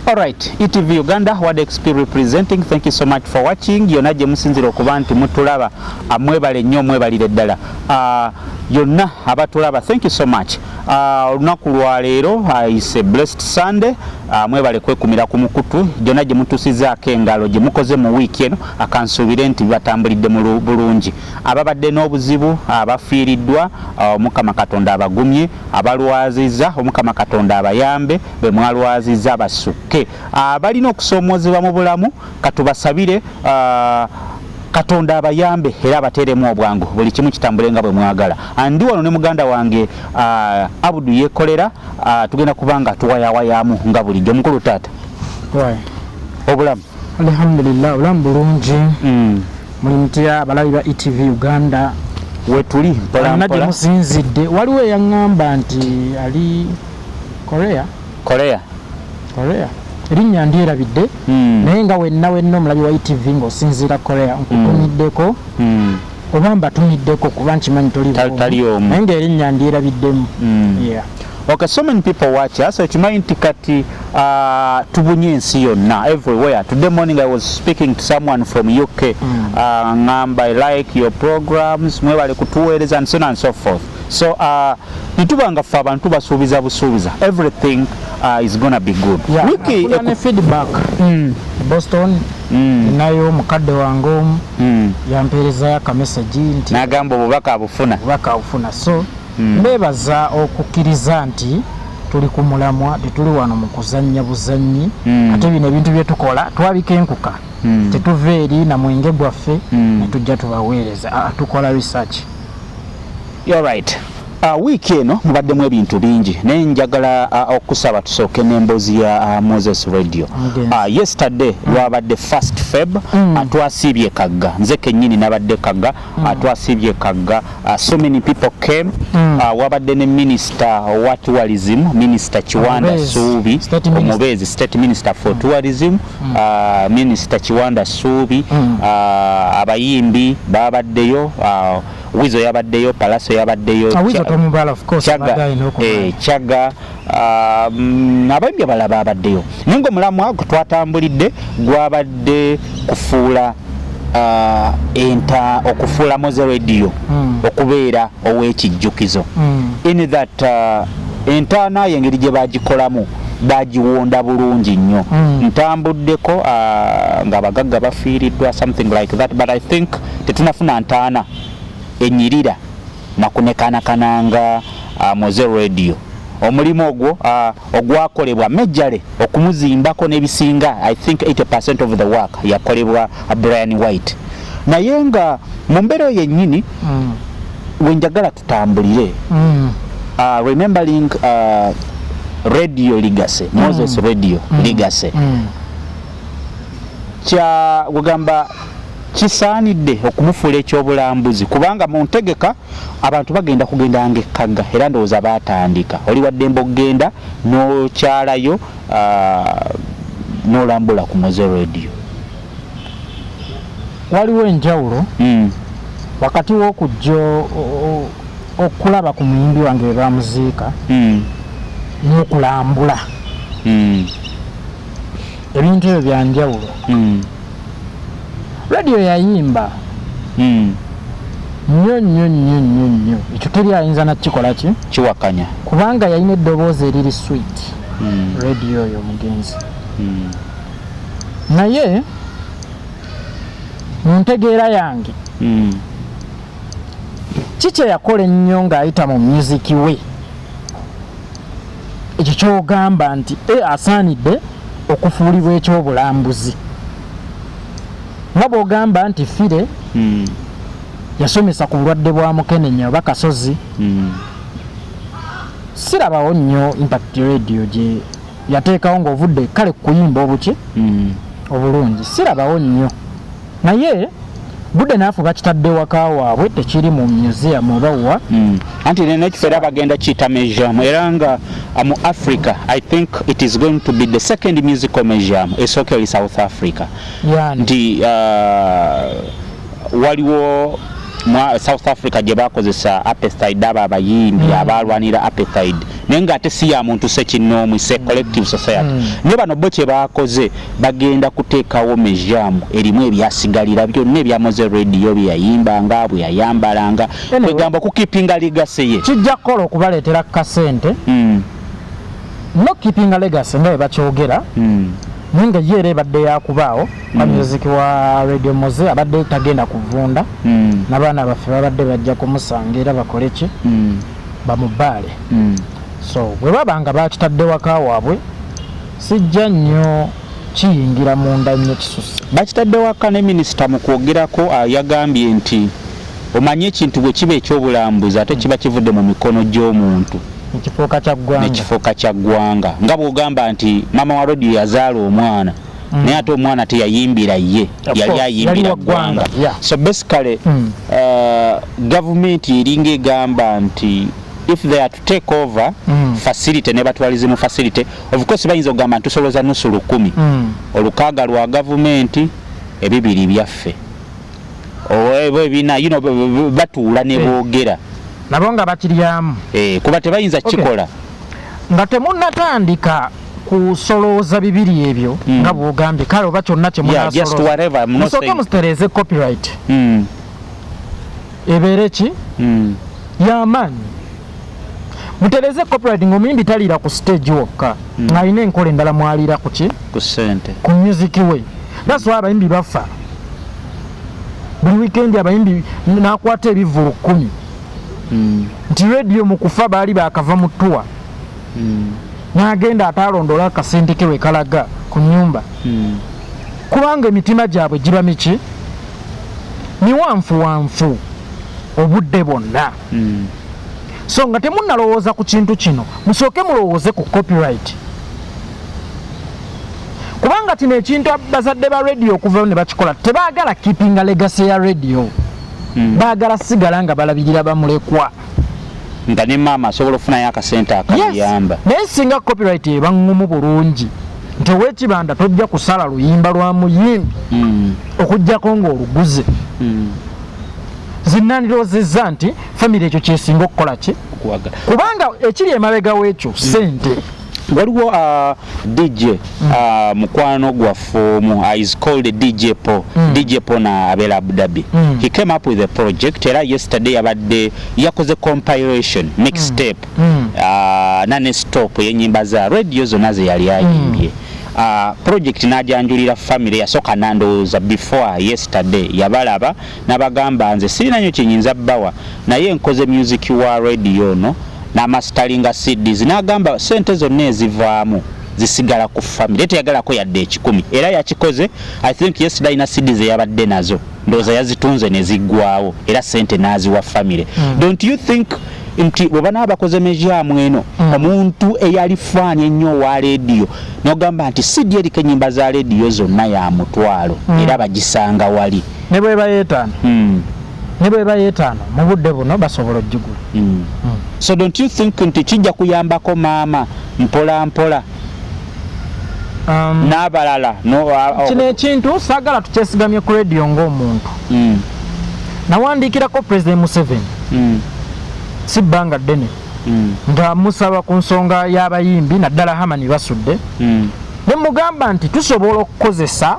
Alright, Etv Uganda, Word XP representing. Thank you so much for watching. Yonna gye musinzira okuba nti mutulaba, mwebale nnyo mwebalire ddala. Yonna abatulaba, thank you so much. Olunaku lwa leero is a blessed Sunday. Mwebale kwekumira ku mukutu. Yonna gye mutusizaako engalo gye mukoze mu wiiki eno, akansuubire nti batambulidde mu bulungi. Ababadde n'obuzibu, abafiiriddwa, Mukama Katonda abagumye, abalwazizza, Mukama Katonda abayambe, be mwalwazizza basukke. Balina okusoomozebwa mu bulamu, katubasabire Katonda abayambe era bateremu obwangu buli kimu kitambule nga bwe mwagala. Andi wano ne muganda wange Abudu yekolera, tugenda kubanga tuwayawayamu nga bulijjo. Mukulu taata obulamu? Alhamdulillah, obulamu bulungi. Muli mutya abalabi ba Etv Uganda wetuli mpola mpola. Musinzidde waliwo yaŋŋamba nti ali Korea. Erinnya ndyerabidde naye nga wenna omulabi wa Etv ng'osinziira Korea nkutumiddeko oba mbatumiddeko kuba nkimanyi toli omu naye ng'erinnya ndyerabiddemu. Okay, so many people watch us. So tumanyi nti kati tubunye ensi yonna everywhere. Today morning I was speaking to someone from UK. Ngamba, I like your programs, mwebale kutuweereza and so on and so forth. So nitubanga ffe abantu basuubiza busuubiza. Everything is gonna be good. Wiki feedback Boston nayo mukadde wange omu yampeereza ka message nti nagamba obubaka abufuna. So mbebaza okukkiriza nti tuli ku mulamwa, tetuli wano mu kuzannya buzannyi, ate bino ebintu bye tukola twabikenkuka, tetuva eri na mwenge gwaffe ne tujja tubaweereza, tukola research. You're right. Wiiki eno mubaddemu ebintu bingi naye njagala okusaba tusooke n'emboozi ya Moses Radio. Yesterday lwabadde 1st Feb, twasiibye Kagga, nze kennyini nabadde Kagga, twasiibye Kagga. So many people came. Wabadde ne Minister wa Tourism, Minister Kiwanda Suubi Omubezi, State Minister for Tourism, Minister Kiwanda Suubi, abayimbi babaddeyo, Wizo yabaddeyo, Palaso yabaddeyo, Chaga, abayimbi abalala babaddeyo. Ningo mulamwa twatambulidde gwabadde kufuula okufuula Mowzey Radio okubeera ow'ekijjukizo. In that entaana y'engeri gye bagikolamu bagiwonda bulungi nnyo. Ntambuddeko nga abagagga bafiiriddwa, something like that, but I think tetunafuna ntaana enyirira nakunekanakananga Mowzey Radio. Omulimu ogwo ogwakolebwa Mejjale okumuzimbako n'ebisinga, I think 80% of the work yakolebwa Brian White. Naye nga mu mbeera yennyini wenjagala tutambulire, remembering radio legacy, Moses Radio legacy, kya wagamba kisaanidde okumufuula ekyobulambuzi kubanga mu ntegeka abantu bagenda kugenda ng'ekkaga era ndowooza baatandika. Oli wadde mbogenda n'okyalayo n'olambula ku Mowzey Radio. Waliwo enjawulo wakati w'okujja okulaba ku muyimbi wange we bamuziika n'okulambula. Ebintu ebyo bya njawulo. Radio yayimba nnyo ekyo teri ayinza nakikola kiwakanya kubanga yalina eddoboozi eriri sweet. Radio oyo omugenzi naye mu ntegeera yange kikye yakola ennyo ng'ayita mu music we, ekyo kyogamba nti asaanidde okufuulibwa ekyobulambuzi. Nga bw'ogamba nti Fire yasomesa ku bulwadde bwa mukenenya oba kasozi, sirabawo nnyo Impact Radio gye yateekawo ng'ovudde kale kuyimba obuki obulungi, sirabawo nnyo. Naye budde naafuba kitadde waka waabwe tekiri mu museum oba wa anti n'ekifo era bagenda kiyita museum era nga mu Africa I think it is going to be the second musical museum esooka eri South Africa. Nti waliwo South Africa gye bakozesa apartheid, abo abayimbi abalwanira apartheid nenga ate si ya muntu sekinoomu se collective society ne bano bo kye baakoze bagenda kuteekawo mejamu erimu ebyasigalira byonna ebyamoze radio byeyayimbanga bwe yayambalanga kwegamba okukipinga legacy ye kijja kukola okubaleetera kasente no keeping a legacy nga bakyogera ninga yere ebadde yakubaawo music wa radio Mowzey abadde tagenda kuvunda n'abaana baffe babadde bajja kumusangira bakole ki bamubaale so bwe babanga bakitadde waka waabwe sijja nnyo kiyingira munda nnyo kisusse bakitadde waka ne minisita mu kwogerako yagambye nti omanye ekintu bwe kiba ekyobulambuzi ate kiba kivudde mu mikono gy'omuntu nekifuuka kya ggwanga nga bw'ogamba nti mama wa radio yazaala omwana naye ate omwana teyayimbira ye yali ayimbira ggwanga so basically gavumenti eringa egamba nti if they are to take over facility ne batwalize mu facility of course bayinza okugamba nti tusoloza nusu 10 olukaaga lwa gavumenti ebibiri byaffe bina batuula ne boogera nabo nga bakiryamu kuba tebayinza kikola nga temunnatandika kusolooza bibiri ebyo nga bwogambye kale oba kyonna kyemunasooke mustereze copyright ebeere ki y'amaanyi mutereze copyright ng'omuyimbi taliira ku stage wokka ng'alina enkola endala mwaliira ku ki ku music we that's why abayimbi bafa buli weekend abayimbi nakwata ebivulu 10 nti radio mu kufa baali bakava mu ttuwa n'agenda atalondola akasente ke we kalaga ku nnyumba kubanga emitima gyabwe giba miki miwanfuwanfu obudde bonna so nga temunnalowooza ku kintu kino musooke mulowooze ku copyright kubanga kino ekintu bazadde ba radio okuvayo ne bakikola tebaagala keepinga legacy ya radio baagala sigala nga balabirira bamulekwa nga ne maama asobola okufunayo akasente akayamba naye singa copyright ebaŋŋumu bulungi nti ow'ekibanda tojja kusala luyimba lwa muyimbi okuggyako ng'oluguze zinnandiroozezza nti famire ekyo kyesinga okukola ki kubanga ekiri emabega w'ekyo sente waliwo DJ mukwano gwaffe omu is called DJ Paul DJ Paul na abeera Abu Dhabi he came up with a project era yesterday abadde yakoze compilation mixtape nane stop y'ennyimba za radio zonna ze yali ayimbye project najanjulira family yasoka nandowooza before yesterday yabalaba nabagamba nze sirina nnyo kinyinza bbawa naye nkoze music wa radio no n'amasteringa CDs n'agamba sente zonna ezivaamu zisigala ku family teyagalako yadde 10 era yakikoze I think yesterday na CDs yabadde nazo ndowooza yazitunze ne ziggwawo era sente n'aziwa family don't you think nti bwe bana bakoze mejamu eno omuntu eyali faani ennyo wa radio n'ogamba nti CD eriko ennyimba za radio zonna ya mutwalo era bagisanga wali ne bwe bayeetaano ne bwe bayeetaano mu budde buno basobola ojjugula so don't you think nti kijja kuyambako maama mpola mpola n'abalala kino ekintu saagala tukyesigamye ku radio ng'omuntu nawandiikirako President Museveni si bbanga ddene nga musaba ku nsonga y'abayimbi naddala Hamani basudde ne mugamba nti tusobola okukozesa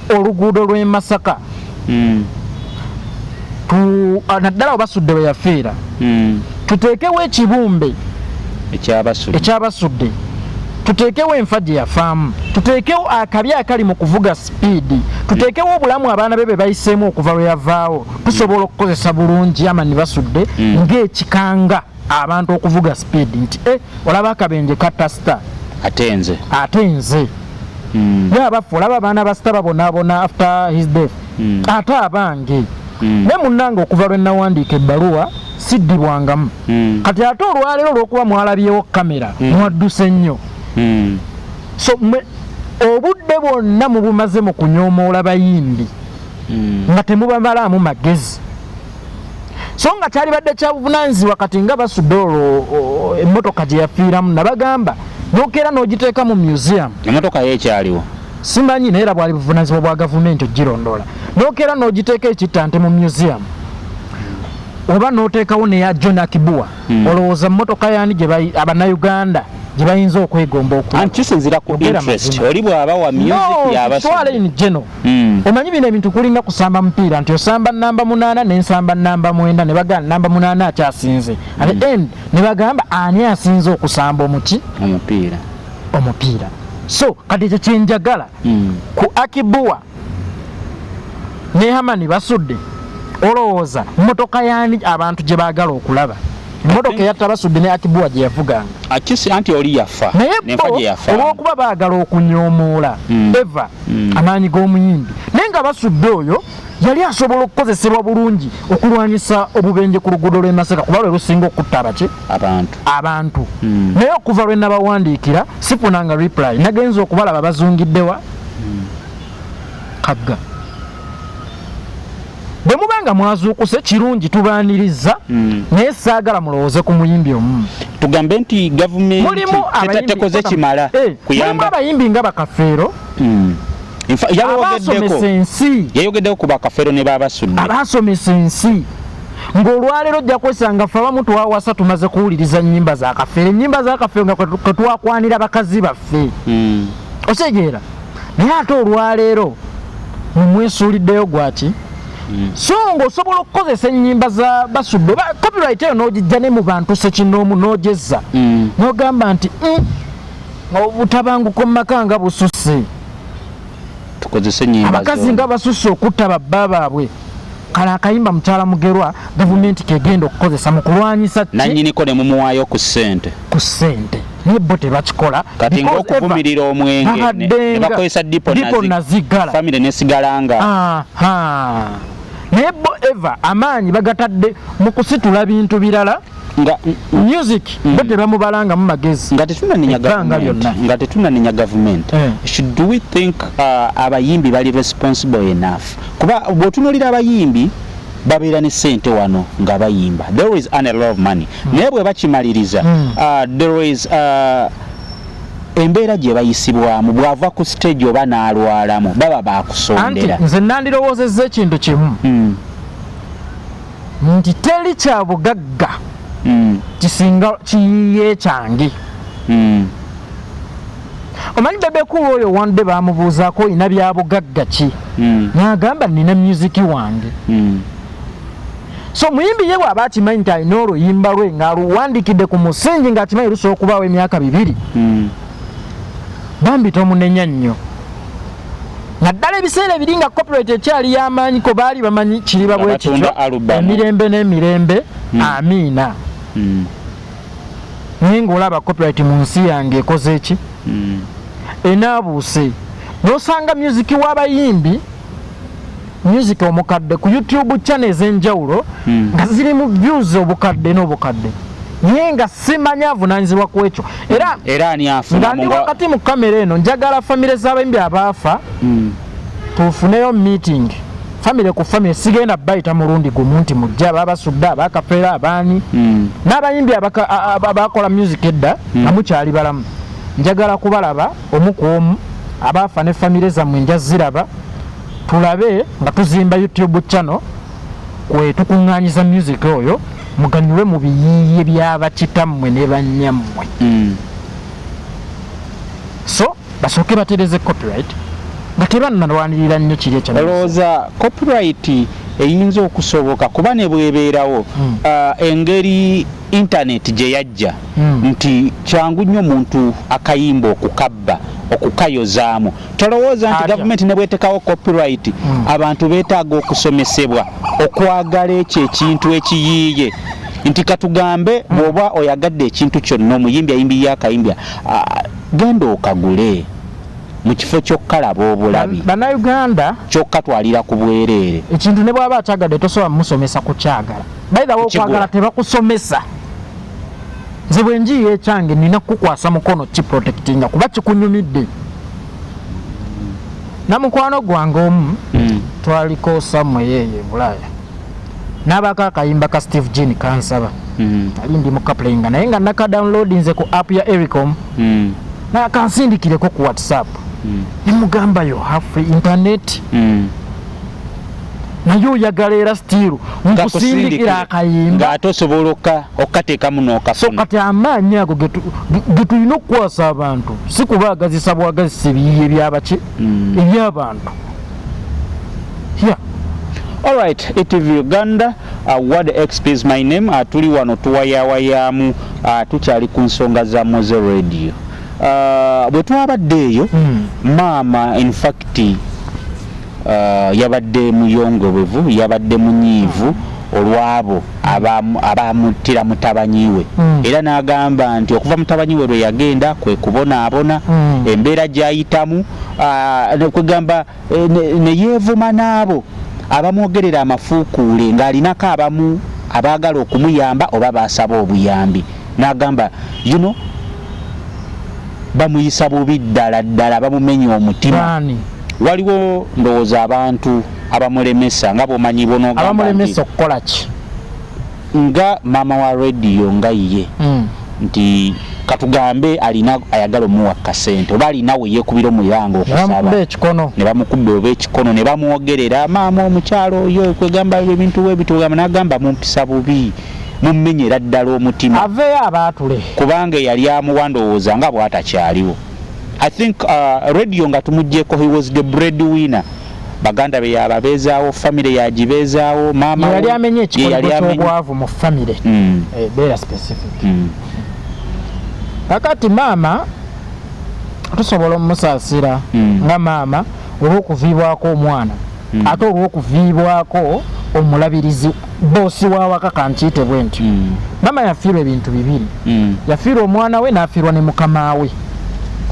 oluguudo lw'e Masaka naddala obasudde bwe yafiira tuteekewo ekibumbe ekyabasudde tuteekewo enfa gye yafaamu tuteekewo akabi akali mu kuvuga sipiidi tuteekewo obulamu abaana be bayiseemu okuva lwe yavaawo tusobola okukozesa bulungi Amani basudde ng'ekikanga abantu okuvuga sipiidi nti olaba akabenje katasita ate nze ye abaffe olaba abaana basita babonaabona after his death ate abange ne munnange okuva lwe nawandiika ebbaluwa siddibwangamu kati ate olwaleero olw'okuba mwalabyewo kamera mwadduse nnyo so obudde bwonna mubumaze mu kunyoomoola bayimbi nga temubamalaamu magezi so nga kyalibadde kyabuvunaanyizibwa kati nga basudde olwo emmotoka gye yafiiramu nabagamba nokeera n'ogiteeka mu museum emmotoka yeekyaliwo simanyi naye era bwali buvunaanyizibwa bwa gavumenti ogirondoola nokeera n'ogiteeka ekittante mu museum oba n'oteekawo neya John Akibua olowooza mmotoka yaani abannayuganda gye bayinza okwegomba kisinzira ku interest oli bw'aba wa music yabaswale in general omanyi bino ebintu kulinga kusamba mupiira nti osamba namba 8 n'ensamba namba 9 ne bagamba namba 8 akyasinze at the end ne bagamba ani asinze okusamba omupiira so kati ekyo kyenjagala ku Akibua ne Hamani basudde olowooza mmotoka yaani abantu gye baagala okulaba emmotoka eyatta basudde ne Akibua gye yavuganga akisi anti oli yafa nefa gye yafa olw'okuba baagala okunyomoola eva amaanyi g'omuyimbi naye nga basudde oyo yali asobola okukozesebwa bulungi okulwanyisa obubenje ku luguudo lw'e Masaka kuba lwe lusinga okutta abantu naye okuva lwe nabawandiikira sifunanga reply nagenza okubalaba bazungiddewa kagga bwe mubanga mwazuukuse kirungi tubaaniriza naye saagala mulowooze ku muyimbi omu tugambe nti gavumenti tekoze kimala kuyamba abayimbi nga bakafeero abasomesa ensi yayogeddeko ku bakafeero ne babasudde abasomesa ensi ng'olwaleero ojja kwesanga ffe abamu twawasa tumaze kuwuliriza nnyimba za kafeero ennyimba za kafeero nga kwe twakwanira bakazi baffe otegeera naye ate olwaleero mumwesuuliddeyo gwaki so ng'osobola okukozesa ennyimba za basudde copyright eyo n'ogijja ne mu bantu sekinoomu n'ogezza n'ogamba nti obutabanguko mu maka nga bususse abakazi nga basusse okutta babba baabwe kale akayimba mukyala mugerwa gavumenti kegenda okukozesa mu kulwanyisa nannyiniko ne mumuwaayo ku ssente naye bo tebakikola kati ng'okuvumirira omwenge ne bakozesa dipo nazigala famire nesigala nga naye bo eva amaanyi bagatadde mu kusitula bintu birala nga music bo tebamubalanga mu magezi nga tetunanenya gavumenti should we think abayimbi bali responsible enough kuba bw'otunuulira abayimbi babeera ne ssente wano nga bayimba there is a lot of money naye bwe bakimaliriza there is embeera gye bayisibwamu bw'ava ku stage oba n'alwalamu baba baakusondera nze nandirowoozezza ekintu kimu nti teri kya bugagga kisinga kiyiye kyange omanyi bebekulu oyo wande bamubuuzaako olina bya bugagga ki n'agamba nina musiki wange so muyimbi ye bw'aba akimanyi nti alina oluyimba lwe ng'aluwandikidde ku musingi ng'akimanyi lusobola okubaawo emyaka 2 bambi tomunenya nnyo naddala ebiseera ebiri nga copyright ekyali y'amaanyi ko baali bamanyi kiriba bwe kityo emirembe n'emirembe amiina naye ng'olaba copyright mu nsi yange ekoze eki enaabuuse n'osanga music w'abayimbi music omukadde ku YouTube channel ez'enjawulo nga zirimu views obukadde n'obukadde naye nga simanya avunaanyizibwa ku ekyo era ani afuna nga ndi wakati mu kamera eno njagala famire z'abayimbi abaafa tufuneyo meeting famire ku famire sigenda bayita mulundi gumu nti mujja babasudde abakafeera abaani n'abayimbi abakola music edda namukyali balamu njagala kubalaba omu ku omu abaafa ne famire zammwe nja ziraba tulabe nga tuzimba YouTube channel kwe tukuŋŋaanyiza music oyo muganyulwe mu biyiiye by'abakitammwe ne bannyammwe so basooke batereze copyright nga tebannalwanirira nnyo kiri ekyo olowooza copyright eyinza okusoboka kuba ne bwebeerawo engeri internet gye yajja nti kyangu nnyo muntu akayimba okukabba okukayozaamu tolowooza nti gavumenti ne bwetekawo copyright abantu beetaaga okusomesebwa okwagala ekyo ekintu ekiyiiye nti katugambe bw'oba oyagadde ekintu kyonna omuyimbi ayimbi akayimbya genda okagule mu kifo ky'okkalaba obulabi bannayuganda ky'okkatwalira ku bwereere ekintu ne bw'aba akyagadde tosobola musomesa kukyagala bayitawo okwagala tebakusomesa nze bwe njiyo ekyange nina kukukwasa mukono kiprotectinga kuba kikunyumidde namukwano gwange omu twaliko samwe yeeye Bulaaya n'abaako akayimba ka Steve Jean kansaba ali ndi mu kaplayinga naye nga nakadownloadinze ku app ya Ericom nakansindikireko ku WhatsApp nemugamba yo have free internet naye oyagala era stiru nkusindikira akayimba ng'atosobola okkateekamu n'okafuna. So kati amaanyi ago ge tulina okukwasa abantu si kubaagazisa bwagazisa ebiyiye byabaki eby'abantu. Alright, Etv Uganda, Ward XP is my name. Tuli wano tuwayawayamu, tukyali ku nsonga za Mowzey Radio. Bwe twabadde eyo maama in fact yabadde muyongobevu, yabadde munyiivu olwabo abamuttira mutabanyi we. Era n'agamba nti okuva mutabanyi we lwe yagenda kwe kubonaabona embeera gy'ayitamu, kwegamba ne yeevuma n'abo abamwogerera amafuukuule ng'alinako abamu abaagala okumuyamba oba baasaba obuyambi. N'agamba bamuyisa bubi ddala bamumenya omutima. Waliwo ndowooza abantu abamulemesa nga bw'omanyi bonogamba abamulemesa okukola ki nga maama wa rediyo nga ye nti katugambe alina ayagala omuwa kasente oba alina we yeekubira omulyango okusaba ne bamukubba oba ekikono ne bamwogerera maama omukyalo oyo kwegamba ebintu webitugamba n'agamba mumpisa bubi mummenyera ddala omutima aveeyo abaatule kubanga yali amuwa ndowooza nga bw'atakyaliwo. I think radio nga tumujjeko he was the breadwinner. Baganda be yababeezaawo, family yagibeezaawo, maama yali amenye ekikolwa ky'obwavu mu family. Beera specific. Kakati maama tusobola omusaasira nga maama olw'okuviibwako omwana ate olw'okuviibwako omulabirizi boosi w'awaka kankiyite bwe ntyo. Maama yafiirwa ebintu bibiri. Yafiirwa omwana we n'afiirwa ne mukama we.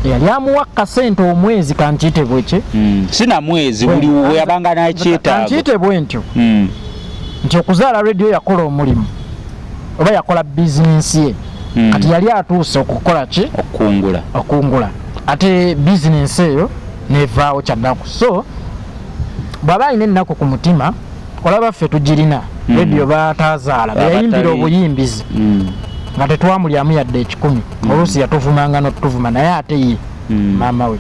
Yali amuwa kasente omwezi kankiyite bweki sina mwezi buli we yabanga n'akyetaaga kankiyite bwe ntyo nti okuzaala rediyo yakola omulimu oba yakola bizinensi ye kati yali atuuse okukola ki okungula ate bizinensi eyo nevaawo kyaddaku. So bw'aba alina ennaku ku mutima olaba ffe tugirina rediyo baataazaala beyayimbira obuyimbizi nga tetwamulyamu yadde ekikumi oluusi yatuvumanga n'otuvuma naye ate ye maama we.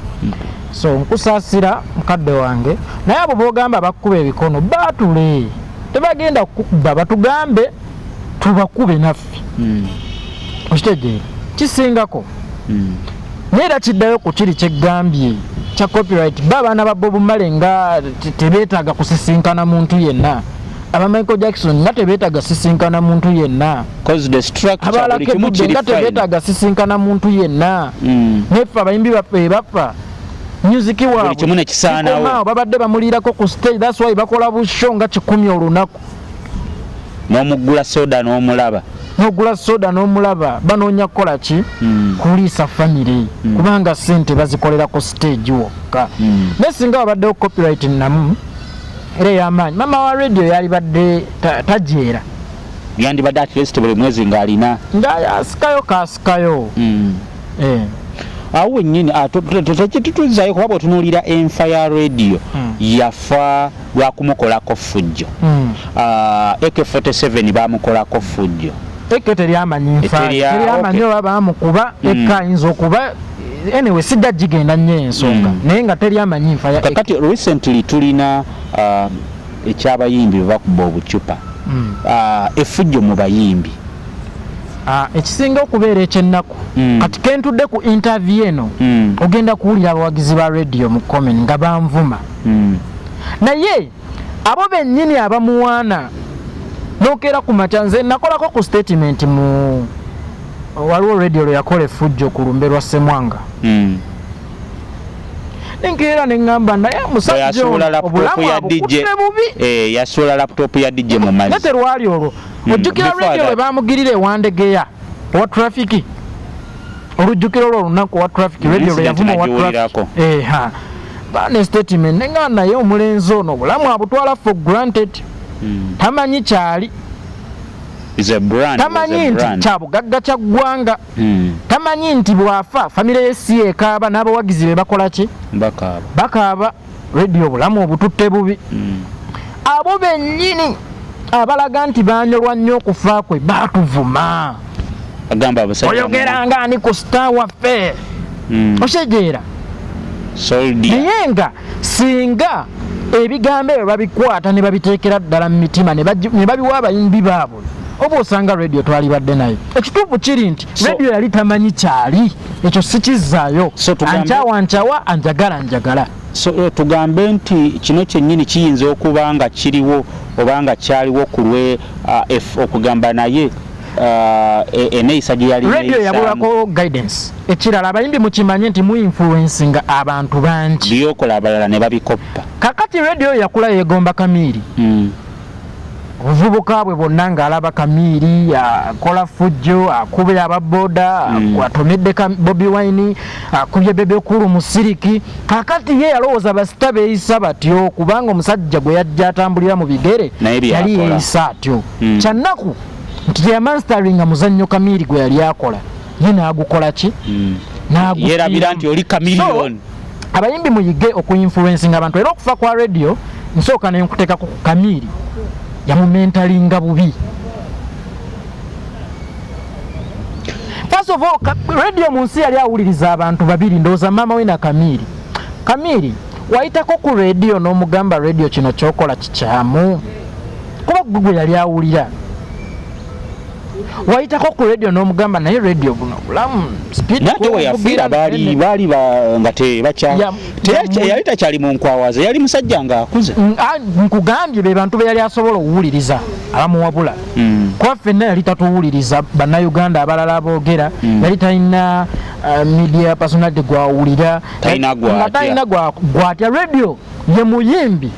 So nkusaasira mukadde wange naye abo boogamba bakkuba ebikono baatule tebagenda kukuba batugambe tubakube naffe okitegeera kisingako neera kiddayo ku kiri kyeggambye kya copyright babaana ba Bob Marley nga tebeetaaga kusisinkana muntu yenna aba Michael Jackson nga tebeetaaga sisinkana muntu yenna abalake budde nga tebeetaaga sisinkana muntu yenna neffe abayimbi baffe bafa music waabwe babadde bamuliirako ku stage. That's why bakola busho nga 10 olunaku n'omugula soda n'omulaba banoonya kukola ki kuliisa famire kubanga sente bazikolera ku stage wokka. Naye singa wabaddewo copyright namu era ey'amaanyi maama wa radio yali badde tajeera yandibadde at least buli mwezi ng'alina asikayo awo wennyini tekitutuzayo kuba bw'otunuulira enfa ya radio yafa lwakumukolako fujjo. AK47 bamukolako fujjo eke teryamanyi nfa oba bamukuba eka ayinza okuba anyway sidda gigenda nnyo ensonga naye nga teryamanyi nfa kakati recently tulina ekyabayimbi bebakuba obucupa effujjo mu bayimbi ekisinga okubeera ekyennaku kati kentudde ku interview eno ogenda kuwulira abawagizi ba radio mu comment nga banvuma naye abo bennyini abamuwaana nokeera ku makya nze nakolako ku statement mu waliwo radio lwe yakola effujjo ku lumbe lwa Ssemwanga nenkeera neŋŋamba naye musajja obulamu abukutte bubi yasuula laptop ya DJ mu mazzi nate lwali olwo ojjukira radio lwe baamugirira ewandegeya owa traffic olujjukiro olwo olunaku owa traffic radio lwe yavuma owa traffic baane statement neŋŋamba naye omulenzi ono obulamu abutwala for granted tamanyi kyali tamanyi nti kyabugagga kya ggwanga tamanyi nti bwafa famire yesi ekaaba n'abawagizi be bakola ki bakaaba radio obulamu obututte bubi abo bennyini abalaga nti banyolwa nnyo okufa kwe baatuvuma oyogeranga ani ku star waffe osejeera naye nga singa ebigambo ebyo babikwata ne babiteekera ddala mu mitima ne babiwa abayimbi baabwe oba osanga radio twalibadde nayo ekituufu kiri nti radio yali tamanyi kyali ekyo sikizaayo ancawa anjagala so tugambe nti kino kyennyini kiyinza okuba nga kiriwo oba nga kyaliwo ku lwe okugamba naye eneeyisa gye yali radio yabulako guidance ekirala abayimbi mukimanye nti mu influencinga abantu bangi byokola abalala ne babikoppa kakati radio yakula yegomba Kamiiri obuvubuka bwe bonna ng'alaba Kamiiri akola fujjo akubye ababoda atomedde Bobi Wine akubye Bebe Kulu Musiriki kakati ye yalowooza basita beeyisa batyo kubanga omusajja gwe yajja atambulira mu bigere yali yeeyisa atyo kyannaku nti yamasteringa muzannyo Kamiiri gwe yali akola ye n'agukola ki yerabira nti oli Chameleon abayimbi muyige okuinfluencinga abantu era okufa kwa radio nsooka nenkuteekako ku Kamiiri yamumentalinga bubi. First of all, radio munsi yali awuliriza abantu babiri ndooza mama we na Kamiiri wayitako ku radio n'omugamba radio kino kyokola kikyamu kuba gwe yali awulira wayitako ku radio n'omugamba naye radio buno bulamu nate we yafiira baali nga yali takyali mu nkwawaze yali musajja nga akuze nkugambye be bantu be yali asobola okuwuliriza abamuwabula kuba ffenna yali tatuwuliriza bannayuganda abalala aboogera yali talina media personality gwawulira talina gwatya radio ye muyimbi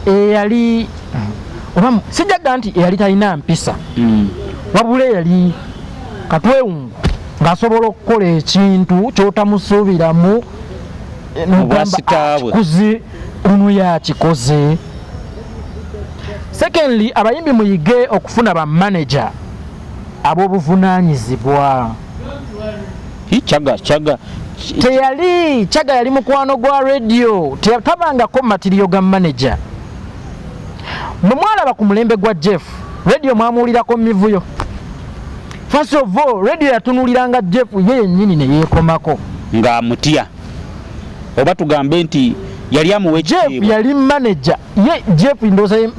eyali oba sijaga nti eyali talina mpisa wabula yali katwewungu ng'asobola okukola ekintu kyotamusuubiramu kikuzi ono yakikoze. Secondly, abayimbi muyige okufuna ba manager ab'obuvunaanyizibwa. Chaga yali mukwano gwa radio tabangako material ga manager. Mwalaba ku mulembe gwa Jeff radio mwamuulirako mivuyo. First of all, radio yatunuliranga Jeff ye yennyini ne yeekomako nga mutya oba tugambe nti yali amuwe Jeff yali manager ye Jeff ndoza ye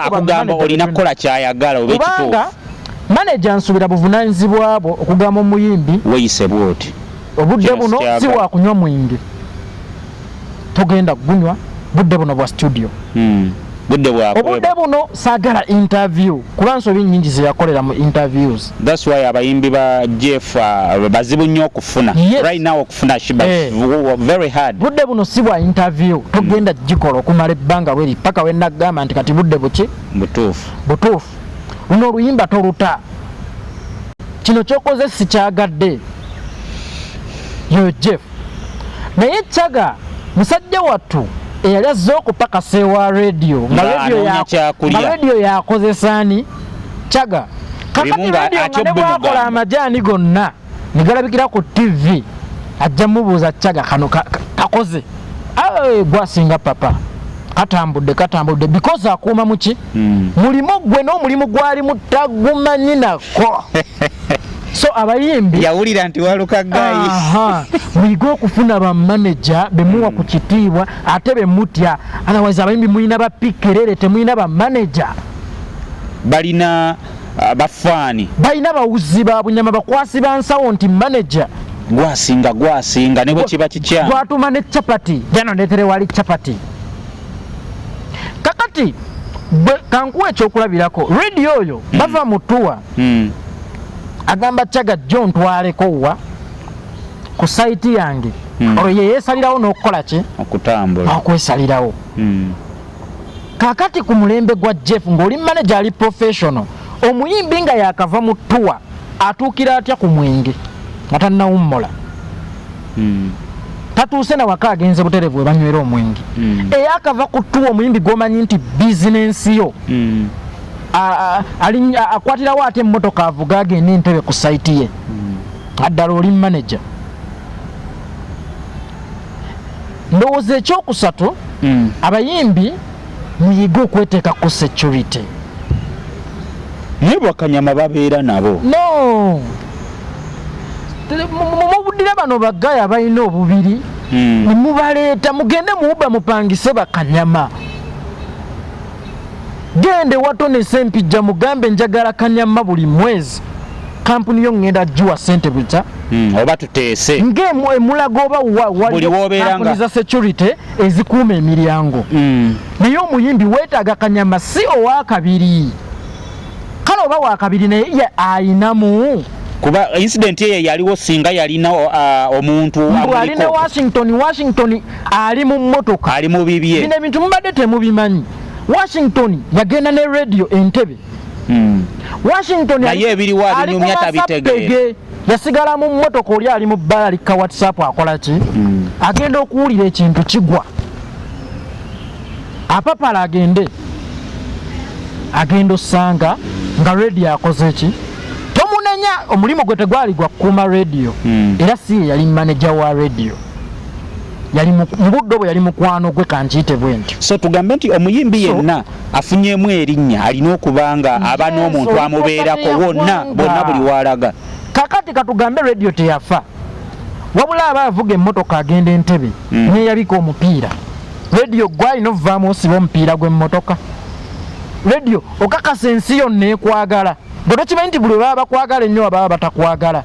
akugamba olina kukola kyayagala oba ekituufu manager nsubira buvunaanyizibwa bwo okugamba omuyimbi weyise bwoti obudde buno si wa kunywa mwingi togenda kunywa budde buno bwa studio obudde buno saagala interview kuba nsobi nnyingi ze yakolera mu interviews. That's why abayimbi ba Jeff bazibu nnyo okufuna right now okufuna shiba very hard. Budde buno si bwa interview togenda gikola okumala ebbanga bweri paka we nagamba nti kati budde buki butuufu luno oluyimba toluta kino kyokoze si kyagadde yo Jeff naye Chaga musajja wattu eyali azze okupakasa ewa radio nga radio yakozesani Chaga kakati radio nga ne bwakola amajaani gonna ne galabikira ku TV ajja mubuuza Chaga kano kakoze gwasinga papa katambudde because akuuma muki mulimu gwe n'omulimu gwali mutagumanyi nako so abayimbi yawulira nti waluka gayi muyiga okufuna ba manager bemuwa ku kitiibwa ate bemutya otherwise abayimbi muyina bapikerere temuyina ba manager balina bafaani balina bawuzi ba bunyama bakwasi bansawo nti manager gwasinga ne bwe kiba kikyamu gwatuma ne chapati jano ndetere wali chapati kakati kankuwa ekyokulabirako radio oyo bava mutuwa agamba Chaga John twaleko wa ku site yange olwo ye yeesalirawo n'okukola ki okutambula okwesalirawo kakati ku mulembe gwa Jeff ng'oli manager ali professional omuyimbi nga yakava mu tuwa atuukira atya ku mwenge nga tannawummola tatuuse na waka agenze buterevu we banywera omwenge eyakava ku tuwa omuyimbi gw'omanyi nti bizinensi yo akwatirawo ate emmotoka avuga agenda entebe ku site ye addala oli manager. Ndowooza ekyokusatu abayimbi muyige okweteeka ku security naye bwakanyama babeera nabo no mubuddire bano bagaya balina obubiri nemubaleeta mugende muba mupangise bakanyama gende watonesa empijja mugambe njagala kanyama buli mwezi kampuni yo ngenda juwa sente buta oba tuteese ng'emulago oba wali za security ezikuuma emiryango naye omuyimbi weetaaga kanyama si owakabiri kale oba wakabiri naye ayinamu kuba incident ye yaliwo singa yalina omuntu alina Washington ali mu mmotoka ali mu bibye bino ebintu mubadde temubimanyi Washington yagenda ne radio Entebbe Washington naye ebiriwo abinyumya tabitegeera yasigala mu mmotoka oli ali mu bbala alikka WhatsApp akola ki agenda okuwulira ekintu kigwa apapala agenda osanga nga radio akoze ki tomunenya omulimu gwe tegwali gwa kuuma radio era si ye yali manager wa radio yali mu buddo bwe yali mukwano gwe kankiyite bwe nti so tugambe nti omuyimbi yenna afunyemu erinnya alina okubanga aba n'omuntu amubeerako bonna buli walaga kakati katugambe radio teyafa wabula aba avuga emmotoka agenda Entebbe neyabika omupiira radio gwalina ovaamu osiba omupiira gw'emmotoka radio okakasa ensi yonna ekwagala bwe tokimanyi nti buli baba bakwagala ennyo ababa batakwagala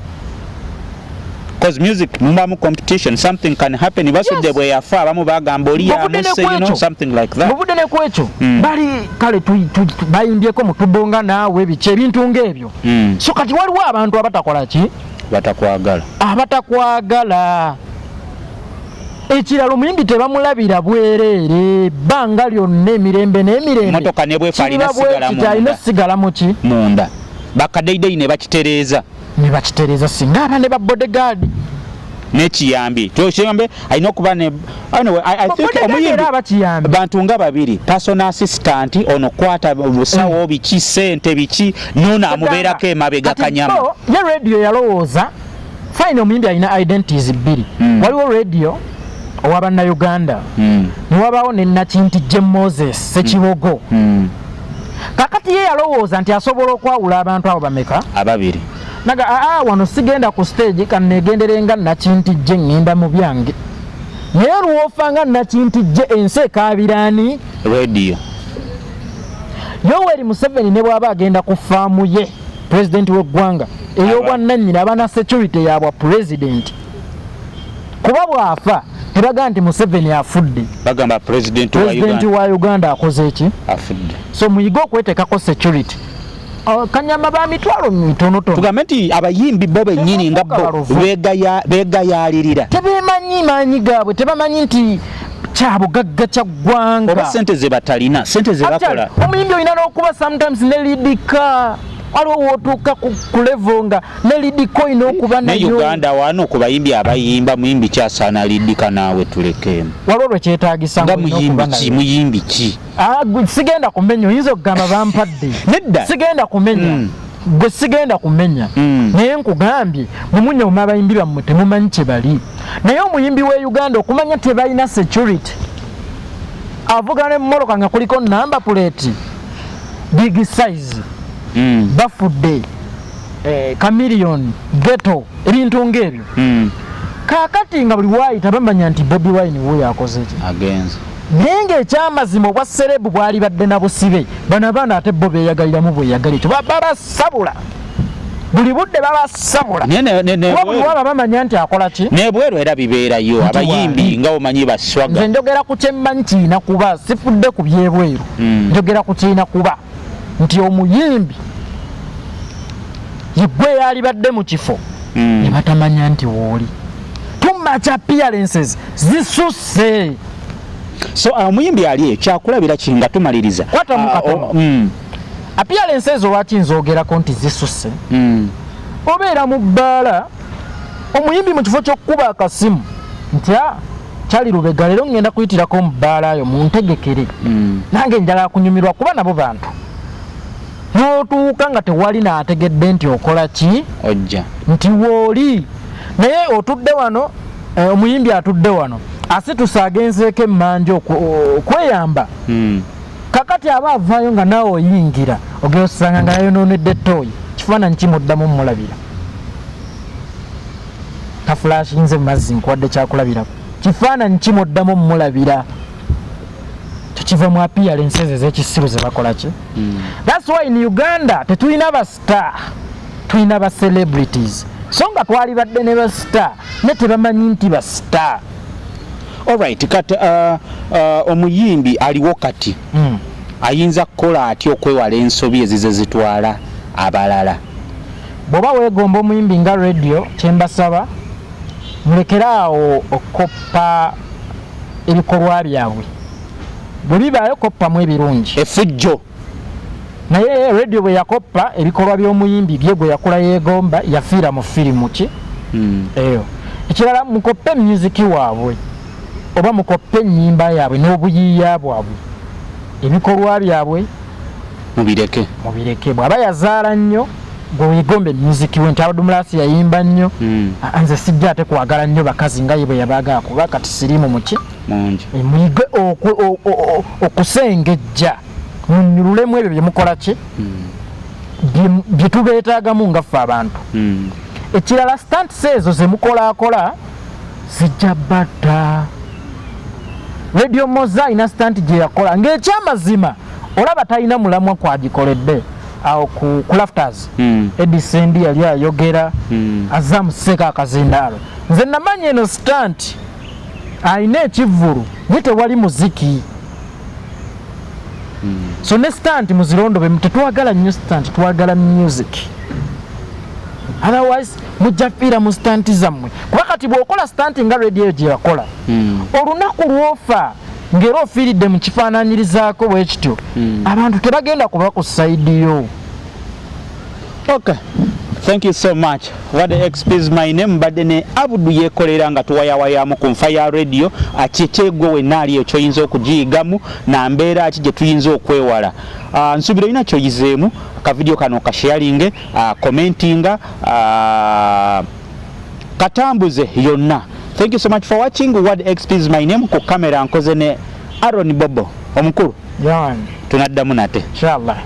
because music mubamu competition something can happen basudde bwe yafa abamu bagamba oli yamuse something like that mubudde ne kwekyo bali kale bayimbyeko mutubonga naawe bice ebintu ng'ebyo so kati waliwo abantu abatakola ki abatakwagala ekiralo omuyimbi tebamulabira bwereere bbanga lyonna emirembe n'emirembe motoka ne bwefa alina sigala mu ki munda bakadeideyi ne bakitereeza singa aba ne ba bodyguard n'ekiyambi kyokiyambe alina okuba ne I think omuyimbi bantu nga babiri personal assistant ono kwata busawo biki sente biki nono amubeerako emabega kanyama ye radio yalowooza fine omuyimbi alina identities bbiri waliwo radio ow'Abannayuganda ne wabaawo ne Nakinti je Moses Ssekibogo kakati ye yalowooza nti asobola okwawula abantu abo bameka ababiri naga wano sigenda ku stage kanegenderenga Nakinti je ngenda mu byange naye luwofanga Nakinti je ensi ekabirani radio Yoweri Museveni ne bwaba agenda ku faamu ye president w'eggwanga ey'obwannannyini abana security yabwa president kuba bwafa tebaga nti Museveni afudde bagamba president wa Uganda akoze eki afudde so muyiga okwetekako security kanyama ba mitwalo mitonotono tugambe nti abayimbi bo bennyini nga bo begayalirira tebemanyi maanyi gaabwe tebamanyi nti kyabugagga kya ggwanga oba sente ze batalina sente ze bakola omuyimbi olina n'okuba sometimes ne lidika waliwo wootuuka ku level nga ne lidika olina okuba nayo ne Uganda wano ku bayimbi abayimba muyimbi kyasaana lidika naawe tulekeemu waliwo lwekyetaagisa nga muyimbi ki sigenda kumenya oyinza okugamba bampadde nedda sigenda kumenya gwe sigenda kumenya naye nkugambye mumunyoma abayimbi bammwe temumanyi kye bali naye omuyimbi w'e Uganda okumanya tebalina security avuga n'emmoloka nga kuliko number plate big size bafudde chameleon ghetto ebintu ng'ebyo kaakati nga buli waayita bamanya nti Bobi Wine wuuyo akoze ki agenze naye ng'ekyamazima obwa serebu bwali badde na busibe bano abaana ate bo beeyagaliramu bweyagali ekyo babasabula buli budde babasabula kuba buli waba bamanya nti akola ki nebweru era bibeerayo abayimbi nga omanyi baswaga nze njogera ku kyemmanyi kiina kuba sifudde ku byebweru njogera ku kiina kuba nti omuyimbi yegwe yali badde mu kifo ne batamanya nti wooli too much appearances zisusse so omuyimbi ali kyakulabira kinga tumaliriza appearances olwaki nzogerako nti zisusse obeera mu bbaala omuyimbi mu kifo ky'okkuba akasimu nti kyali lubega leero ngenda kuyitirako mu bbaala yo muntegekere nange njala kunyumirwa kuba nabo bantu n'otuuka nga tewali naategedde nti okola ki ojja nti wooli naye otudde wano omuyimbi atudde wano asitusa agenzeeko emmanja okweyamba kakati aba avaayo nga naawe oyingira ogenda osanga nga yayonoonedde ttooyi kifaananyi kimuddamu mulabira tafulashinze mu mazzi nkuwadde kyakulabirako kifaananyi kimuddamu mulabira tukiva mu appearances ez'ekisiru ze bakola ki. That's why in Uganda tetulina ba star, tulina ba celebrities. So nga twali badde ne ba star ne tebamanyi nti ba star. Alright, kati omuyimbi aliwo kati ayinza kukola atya okwewala ensobi ezize zitwala abalala. Bw'oba weegomba omuyimbi nga radio kyembasaba mulekeraawo okoppa ebikolwa byabwe, bwe bibaayo koppamu ebirungi efujjo. naye radio bwe yakoppa ebikolwa by'omuyimbi bye gwe yakola yeegomba yafiira mu firimu ki eyo. Ekirala mukoppe musiki waabwe oba mukoppe ennyimba yaabwe n'obuyiiya bwabwe, ebikolwa byabwe mubireke. Bw'aba yazaala nnyo gwe weegombe musiki we nti Abdulmulasi yayimba nnyo, nze sijja ate kwagala nnyo bakazi nga ye bwe yabaagala kuba kati siriimu muki muyige okusengejja munyululemu ebyo bye mukola ki bye tubeetaagamu nga ffe abantu. Ekirala stunts ezo ze mukolaakola zijja badda. Radio Mowzey alina stunt gye yakola ng'ekyamazima olaba talina mulamwa kwagikoledde awo ku Lafters. Edison yali ayogera azza museka akazindaalo. Nze namanyi eno stunt alina ekivvulu naye tewali muziki. So ne stunt muzirondo be tetwagala nnyo stunt, twagala music. Otherwise mujja fiira mu stunt zammwe kuba kati bw'okola stunt nga radio gye yakola olunaku lwofa ng'era ofiiridde mu kifaananyirizaako bwe kityo abantu tebagenda kuba ku sayidi yo. Okay, thank you so much. What excuse my name badde ne Abudu yekolera nga tuwayawayamu ku nfa ya radio akyekyeggwe wenna ali ekyo oyinza okugiyigamu na mbeera ki gye tuyinza okwewala. Nsubira olina kyoyizeemu akavidiyo kano kasharinge, commentinga, katambuze yonna. Thank you so much for watching. What excuse my name ku kamera nkoze ne Aaron Bobo omukulu. Yan. Tunaddamu nate. Inshallah.